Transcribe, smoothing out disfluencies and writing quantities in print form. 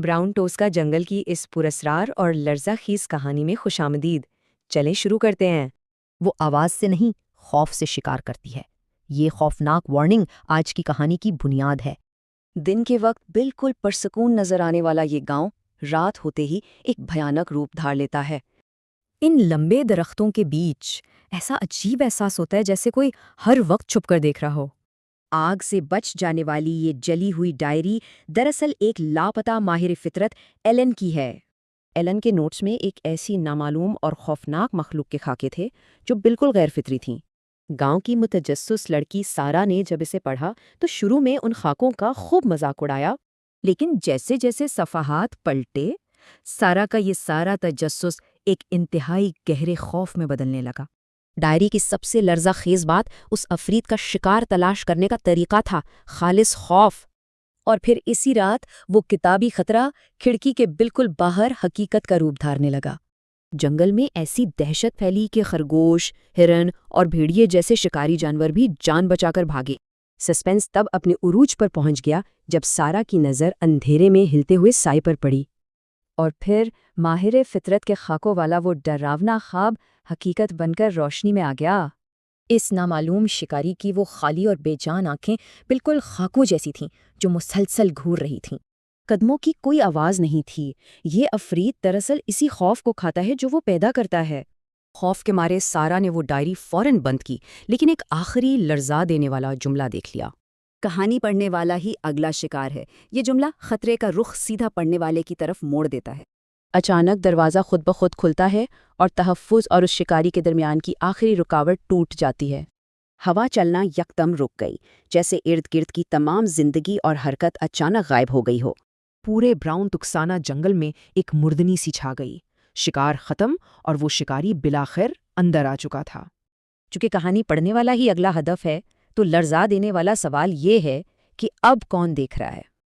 Brown ٹوسکا جنگل کی اس پراسرار اور لرزہ خیز کہانی میں خوش آمدید۔ چلیں شروع کرتے ہیں۔ وہ آواز سے نہیں، خوف سے شکار کرتی ہے۔ یہ خوفناک وارننگ آج کی کہانی کی بنیاد ہے۔ دن کے وقت بالکل پرسکون نظر آنے والا یہ گاؤں رات ہوتے ہی ایک بھیانک روپ دھار لیتا ہے۔ ان لمبے درختوں کے بیچ ایسا عجیب احساس ہوتا ہے جیسے کوئی ہر وقت چھپ کر دیکھ رہا ہو۔ آگ سے بچ جانے والی یہ جلی ہوئی ڈائری دراصل ایک لاپتہ ماہر فطرت ایلن کی ہے۔ ایلن کے نوٹس میں ایک ایسی نامعلوم اور خوفناک مخلوق کے خاکے تھے جو بالکل غیر فطری تھیں۔ گاؤں کی متجسس لڑکی سارا نے جب اسے پڑھا تو شروع میں ان خاکوں کا خوب مذاق اڑایا، لیکن جیسے جیسے صفحات پلٹے، سارا کا یہ سارا تجسس ایک انتہائی گہرے خوف میں بدلنے لگا۔ ڈائری کی سب سے لرزہ خیز بات اس عفریت کا شکار تلاش کرنے کا طریقہ تھا، خالص خوف۔ اور پھر اسی رات وہ کتابی خطرہ کھڑکی کے بالکل باہر حقیقت کا روپ دھارنے لگا۔ جنگل میں ایسی دہشت پھیلی کہ خرگوش، ہرن اور بھیڑیے جیسے شکاری جانور بھی جان بچا کر بھاگے۔ سسپینس تب اپنے عروج پر پہنچ گیا جب سارا کی نظر اندھیرے میں ہلتے ہوئے سائے پر پڑی، اور پھر ماہر فطرت کے خاکوں والا وہ ڈراونا خواب حقیقت بن کر روشنی میں آ گیا۔ اس نامعلوم شکاری کی وہ خالی اور بے جان آنکھیں بالکل خاکوں جیسی تھیں جو مسلسل گھور رہی تھیں۔ قدموں کی کوئی آواز نہیں تھی۔ یہ عفریت دراصل اسی خوف کو کھاتا ہے جو وہ پیدا کرتا ہے۔ خوف کے مارے سارا نے وہ ڈائری فوراً بند کی، لیکن ایک آخری لرزا دینے والا جملہ دیکھ لیا۔ کہانی پڑھنے والا ہی اگلا شکار ہے، یہ جملہ خطرے کا رخ سیدھا پڑھنے والے کی طرف موڑ دیتا ہے۔ اچانک دروازہ خود بخود کھلتا ہے اور تحفظ اور اس شکاری کے درمیان کی آخری رکاوٹ ٹوٹ جاتی ہے۔ ہوا چلنا یکدم رک گئی، جیسے ارد گرد کی تمام زندگی اور حرکت اچانک غائب ہو گئی ہو۔ پورے براؤن تکسانہ جنگل میں ایک مردنی سی چھا گئی۔ شکار ختم اور وہ شکاری بلاخر اندر آ چکا تھا۔ چونکہ کہانی پڑھنے والا ہی اگلا ہدف ہے، تو لرزا دینے والا سوال یہ ہے کہ اب کون دیکھ رہا ہے؟